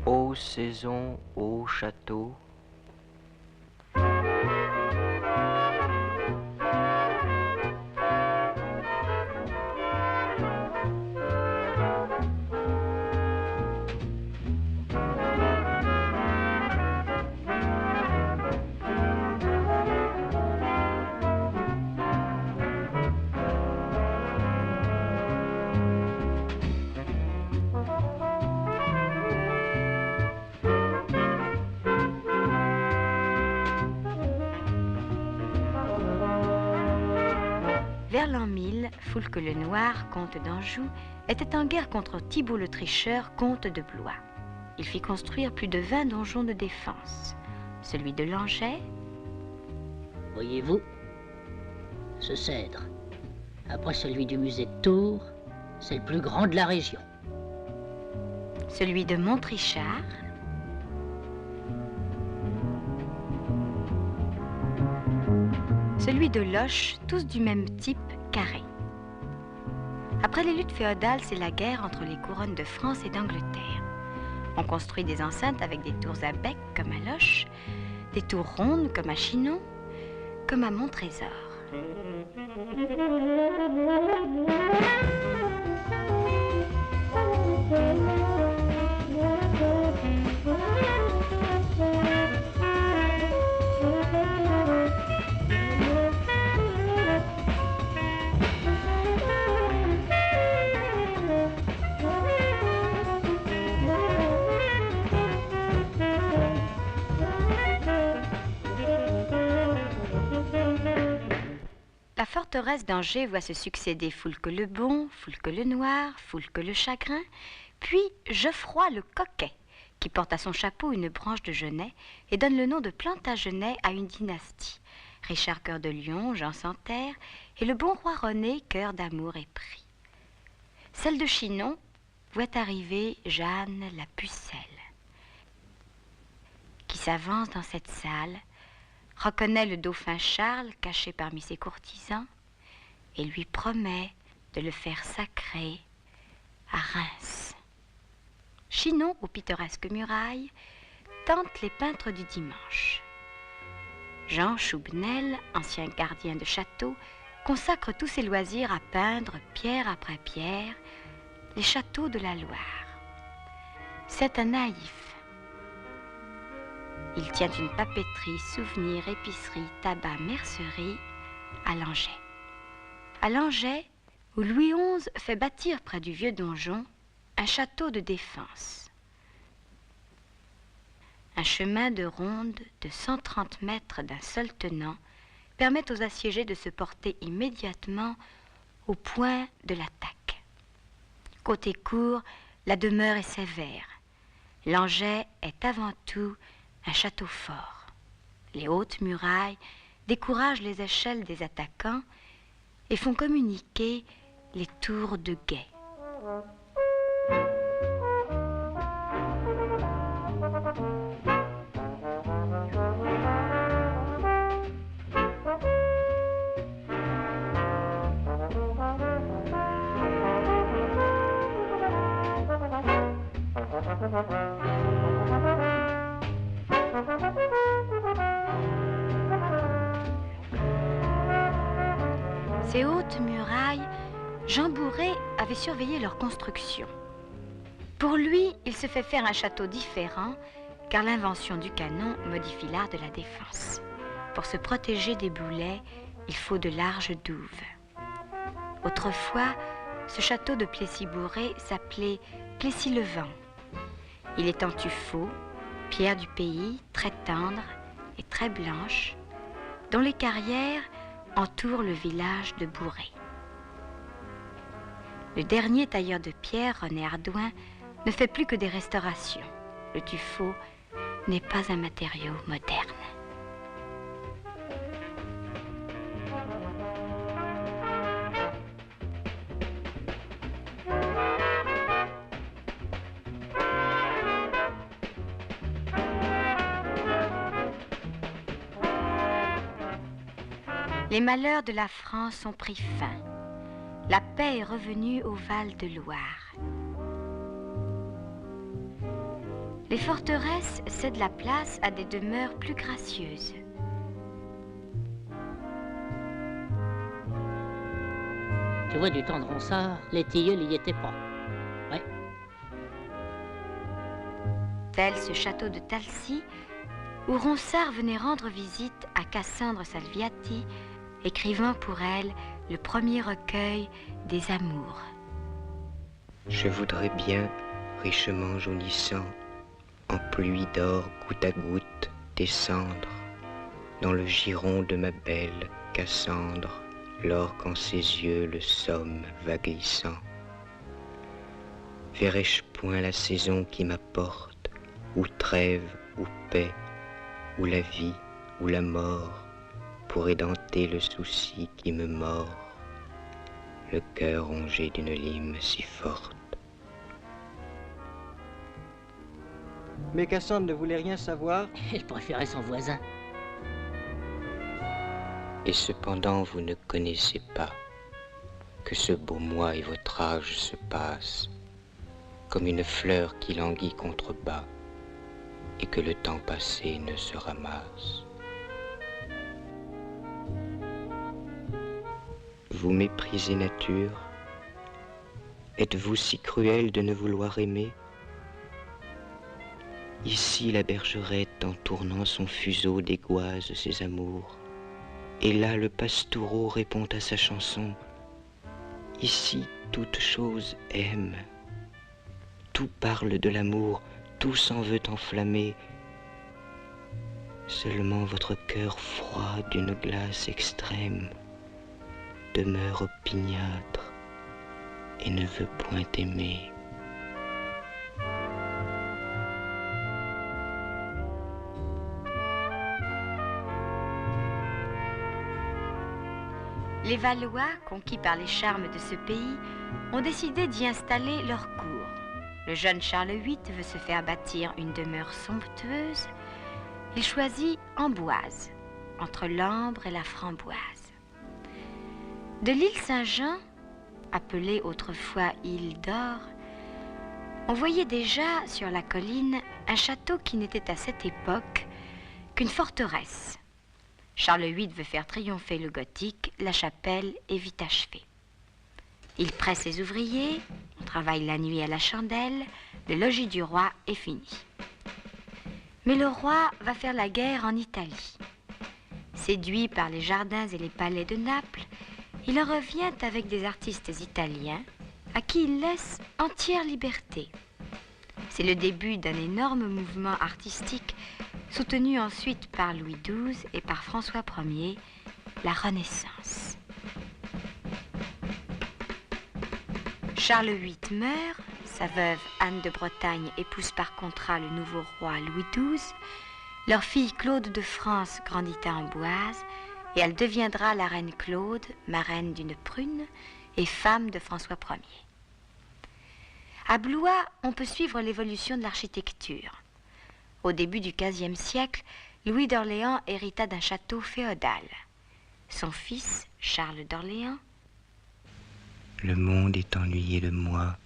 Ô saison, ô château, Vers l'an 1000, Foulques le Noir, comte d'Anjou, était en guerre contre Thibaut le Tricheur, comte de Blois. Il fit construire plus de 20 donjons de défense. Celui de Langeais. Voyez-vous, ce cèdre, après celui du musée de Tours, c'est le plus grand de la région. Celui de Montrichard. Celui de Loches, tous du même type, carré. Après les luttes féodales, c'est la guerre entre les couronnes de France et d'Angleterre. On construit des enceintes avec des tours à bec, comme à Loches, des tours rondes, comme à Chinon, comme à Montrésor. La forteresse d'Angers voit se succéder Foulques le Bon, Foulques le Noir, Foulques le Chagrin, puis Geoffroy le Coquet, qui porte à son chapeau une branche de genêt et donne le nom de Plantagenet à une dynastie. Richard Cœur de Lion, Jean Santerre et le bon roi René, Cœur d'amour et prix. Celle de Chinon voit arriver Jeanne la Pucelle, qui s'avance dans cette salle, reconnaît le dauphin Charles caché parmi ses courtisans et lui promet de le faire sacrer à Reims. Chinon, aux pittoresques murailles, tente les peintres du dimanche. Jean Choubnel, ancien gardien de château, consacre tous ses loisirs à peindre, pierre après pierre, les châteaux de la Loire. C'est un naïf. Il tient une papeterie, souvenirs, épicerie, tabac, mercerie à Langeais. À Langeais, où Louis XI fait bâtir près du vieux donjon un château de défense. Un chemin de ronde de 130 mètres d'un seul tenant permet aux assiégés de se porter immédiatement au point de l'attaque. Côté cour, la demeure est sévère. Langeais est avant tout un château fort. Les hautes murailles découragent les échelles des attaquants et font communiquer les tours de guet. Ces hautes murailles, Jean Bourré avait surveillé leur construction. Pour lui, il se fait faire un château différent, car l'invention du canon modifie l'art de la défense. Pour se protéger des boulets, il faut de larges douves. Autrefois, ce château de Plessis-Bourré s'appelait Plessis-le-Vent. Il est en tuffeau, pierre du pays, très tendre et très blanche, dont les carrières entourent le village de Bourré. Le dernier tailleur de pierre, René Ardouin, ne fait plus que des restaurations. Le tuffeau n'est pas un matériau moderne. Les malheurs de la France ont pris fin. La paix est revenue au Val-de-Loire. Les forteresses cèdent la place à des demeures plus gracieuses. Tu vois, du temps de Ronsard, les tilleuls y étaient pas. Ouais. Tel ce château de Talcy, où Ronsard venait rendre visite à Cassandre Salviati, écrivant pour elle le premier recueil des amours. Je voudrais bien, richement jaunissant, en pluie d'or goutte à goutte, descendre dans le giron de ma belle Cassandre, lors qu'en ses yeux le somme va glissant. Verrai-je point la saison qui m'apporte, ou trêve, ou paix, ou la vie, ou la mort, pour édenter le souci qui me mord, le cœur rongé d'une lime si forte. Mais Cassandre ne voulait rien savoir. Elle préférait son voisin. Et cependant vous ne connaissez pas que ce beau mois et votre âge se passent comme une fleur qui languit contrebas et que le temps passé ne se ramasse. Vous méprisez nature? Êtes-vous si cruel de ne vouloir aimer? Ici la bergerette en tournant son fuseau dégoise ses amours. Et là le pastoureau répond à sa chanson. Ici toute chose aime. Tout parle de l'amour, tout s'en veut enflammer. Seulement votre cœur froid d'une glace extrême demeure opiniâtre et ne veut point aimer. Les Valois, conquis par les charmes de ce pays, ont décidé d'y installer leur cour. Le jeune Charles VIII veut se faire bâtir une demeure somptueuse. Il choisit Amboise, entre l'ambre et la framboise. De l'île Saint-Jean, appelée autrefois île d'Or, on voyait déjà sur la colline un château qui n'était à cette époque qu'une forteresse. Charles VIII veut faire triompher le gothique, la chapelle est vite achevée. Il presse ses ouvriers, on travaille la nuit à la chandelle, le logis du roi est fini. Mais le roi va faire la guerre en Italie. Séduit par les jardins et les palais de Naples, il en revient avec des artistes italiens à qui il laisse entière liberté. C'est le début d'un énorme mouvement artistique soutenu ensuite par Louis XII et par François Ier, la Renaissance. Charles VIII meurt, sa veuve Anne de Bretagne épouse par contrat le nouveau roi Louis XII, leur fille Claude de France grandit à Amboise et elle deviendra la reine Claude, marraine d'une prune et femme de François Ier. À Blois, on peut suivre l'évolution de l'architecture. Au début du XVe siècle, Louis d'Orléans hérita d'un château féodal. Son fils, Charles d'Orléans, Le monde est ennuyé de moi,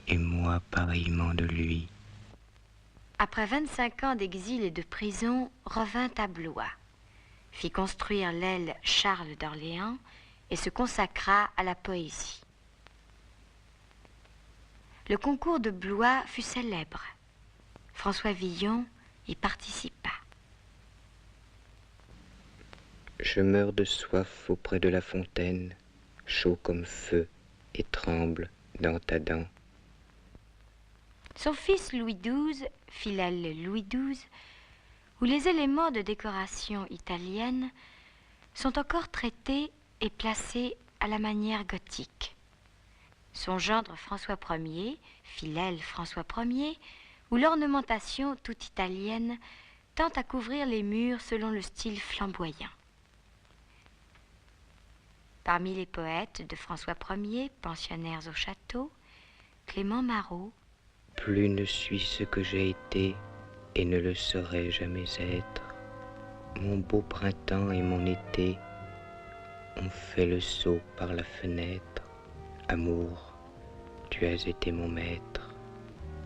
et moi pareillement de lui. après 25 ans d'exil et de prison, revint à Blois, fit construire l'aile Charles d'Orléans et se consacra à la poésie. le concours de Blois fut célèbre. François Villon y participa. Je meurs de soif auprès de la fontaine, chaud comme feu et tremble dent à dent. Son fils Louis XII, Philelle Louis XII, où les éléments de décoration italienne sont encore traités et placés à la manière gothique. Son gendre François Ier, Philelle François Ier, où l'ornementation toute italienne tend à couvrir les murs selon le style flamboyant. Parmi les poètes de François Ier, pensionnaires au château, Clément Marot. Plus ne suis ce que j'ai été et ne le saurais jamais être. Mon beau printemps et mon été ont fait le saut par la fenêtre. Amour, tu as été mon maître.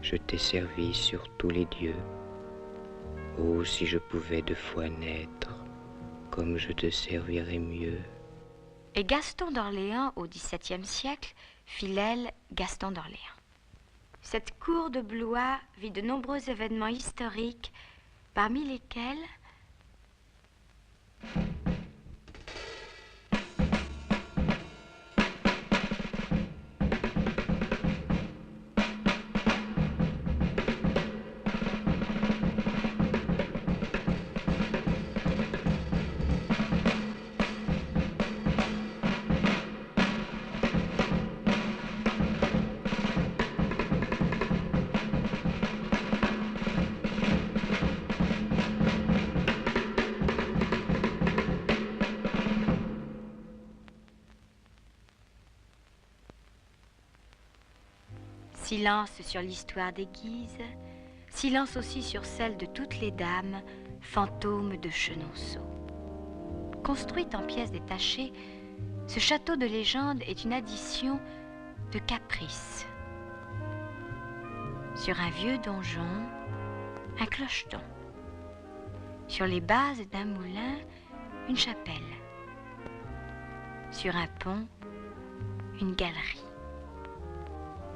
Je t'ai servi sur tous les dieux. Oh, si je pouvais 2 fois naître, comme je te servirais mieux. Et Gaston d'Orléans au XVIIe siècle, Philelle Gaston d'Orléans. Cette cour de Blois vit de nombreux événements historiques, parmi lesquels silence sur l'histoire des Guises, silence aussi sur celle de toutes les dames, fantômes de Chenonceau. Construite en pièces détachées, ce château de légende est une addition de caprices. Sur un vieux donjon, un clocheton. Sur les bases d'un moulin, une chapelle. Sur un pont, une galerie.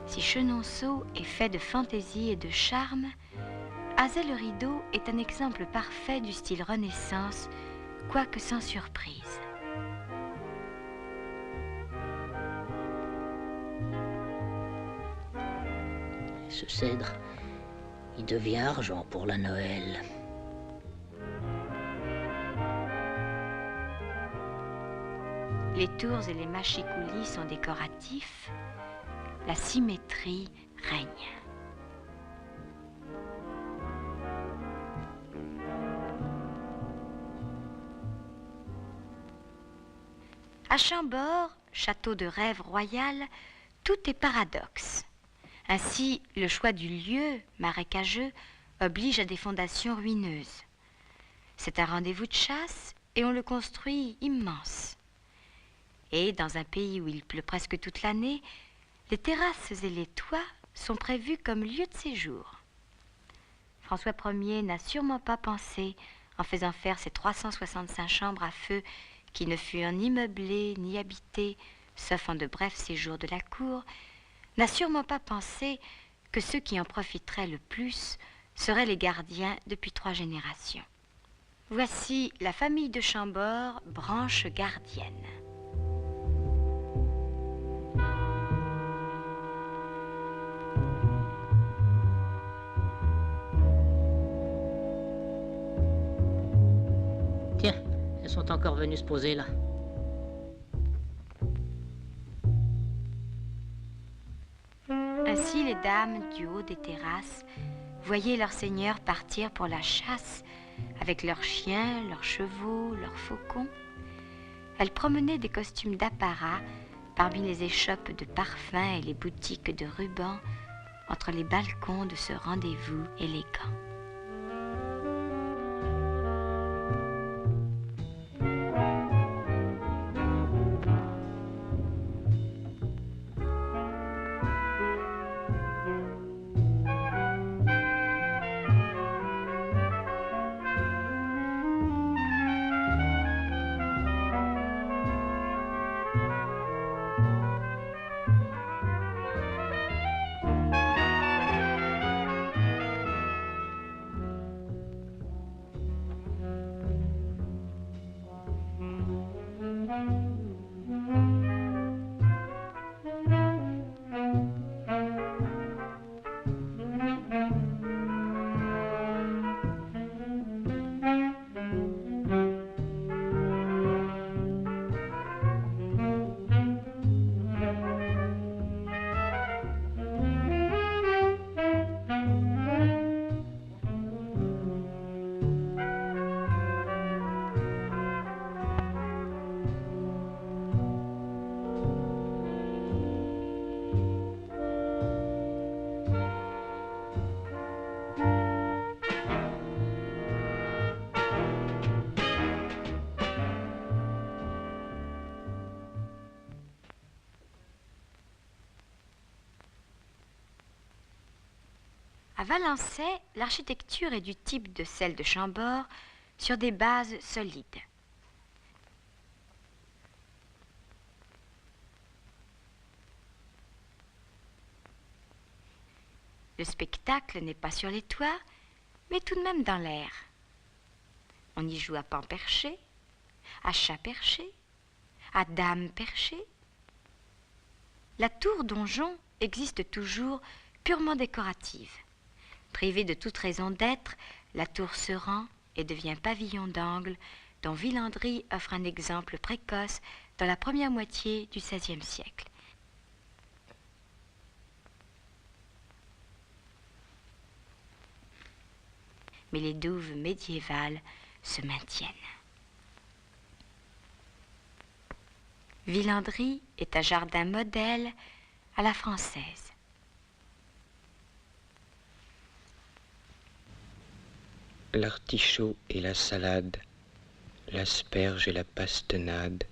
Si Chenonceau est fait de fantaisie et de charme, Azay-le-Rideau est un exemple parfait du style Renaissance, quoique sans surprise. Ce cèdre, il devient argent pour la Noël. Les tours et les mâchicoulis sont décoratifs. La symétrie règne. À Chambord, château de rêve royal, tout est paradoxe. Ainsi, le choix du lieu, marécageux, oblige à des fondations ruineuses. C'est un rendez-vous de chasse et on le construit immense. Et dans un pays où il pleut presque toute l'année, les terrasses et les toits sont prévus comme lieu de séjour. François Ier n'a sûrement pas pensé, en faisant faire ses 365 chambres à feu qui ne furent ni meublées ni habitées, sauf en de brefs séjours de la cour, n'a sûrement pas pensé que ceux qui en profiteraient le plus seraient les gardiens depuis 3 générations. Voici la famille de Chambord, branche gardienne. Tiens, elles sont encore venues se poser là. Ainsi, les dames du haut des terrasses voyaient leurs seigneurs partir pour la chasse avec leurs chiens, leurs chevaux, leurs faucons. Elles promenaient des costumes d'apparat parmi les échoppes de parfums et les boutiques de rubans entre les balcons de ce rendez-vous élégant. À Valençay, l'architecture est du type de celle de Chambord, sur des bases solides. Le spectacle n'est pas sur les toits, mais tout de même dans l'air. On y joue à pan perché, à chat perché, à dame perché. La tour donjon existe toujours purement décorative. Privée de toute raison d'être, la tour se rend et devient pavillon d'angle dont Villandry offre un exemple précoce dans la première moitié du XVIe siècle. Mais les douves médiévales se maintiennent. Villandry est un jardin modèle à la française. L'artichaut et la salade, l'asperge et la pastenade,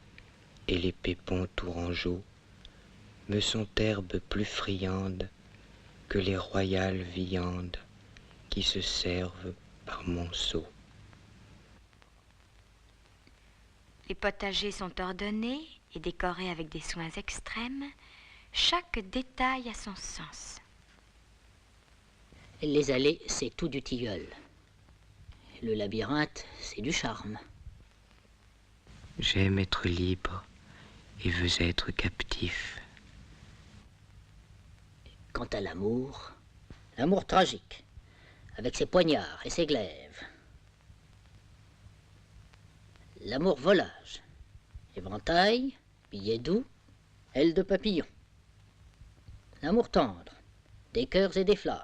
et les pépons tourangeaux me sont herbes plus friandes que les royales viandes qui se servent par monceaux. Les potagers sont ordonnés et décorés avec des soins extrêmes. Chaque détail a son sens. Les allées, c'est tout du tilleul. Le labyrinthe, c'est du charme. J'aime être libre et veux être captif. Quant à l'amour, l'amour tragique, avec ses poignards et ses glaives. L'amour volage, éventail, billets doux, ailes de papillon. L'amour tendre, des cœurs et des flammes.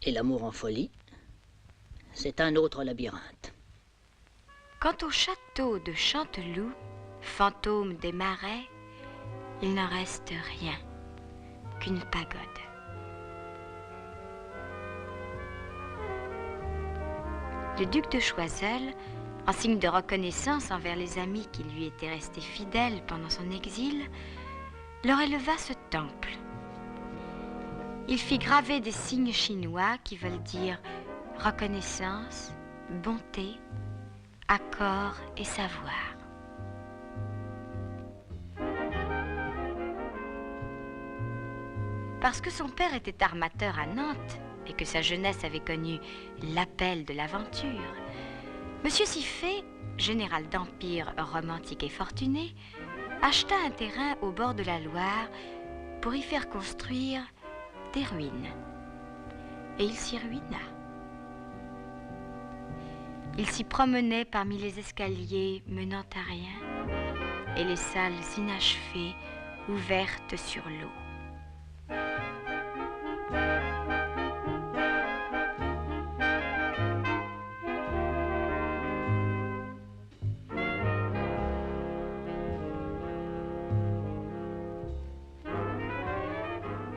Et l'amour en folie, c'est un autre labyrinthe. Quant au château de Chanteloup, fantôme des marais, il n'en reste rien qu'une pagode. Le duc de Choiseul, en signe de reconnaissance envers les amis qui lui étaient restés fidèles pendant son exil, leur éleva ce temple. Il fit graver des signes chinois qui veulent dire reconnaissance, bonté, accord et savoir. Parce que son père était armateur à Nantes et que sa jeunesse avait connu l'appel de l'aventure, Monsieur Siffé, général d'Empire romantique et fortuné, acheta un terrain au bord de la Loire pour y faire construire des ruines. Et il s'y ruina. Il s'y promenait parmi les escaliers menant à rien et les salles inachevées ouvertes sur l'eau.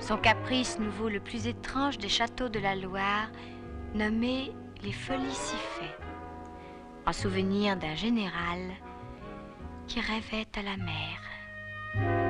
Son caprice nous vaut le plus étrange des châteaux de la Loire, nommé les Folies Siffé, en souvenir d'un général qui rêvait à la mer.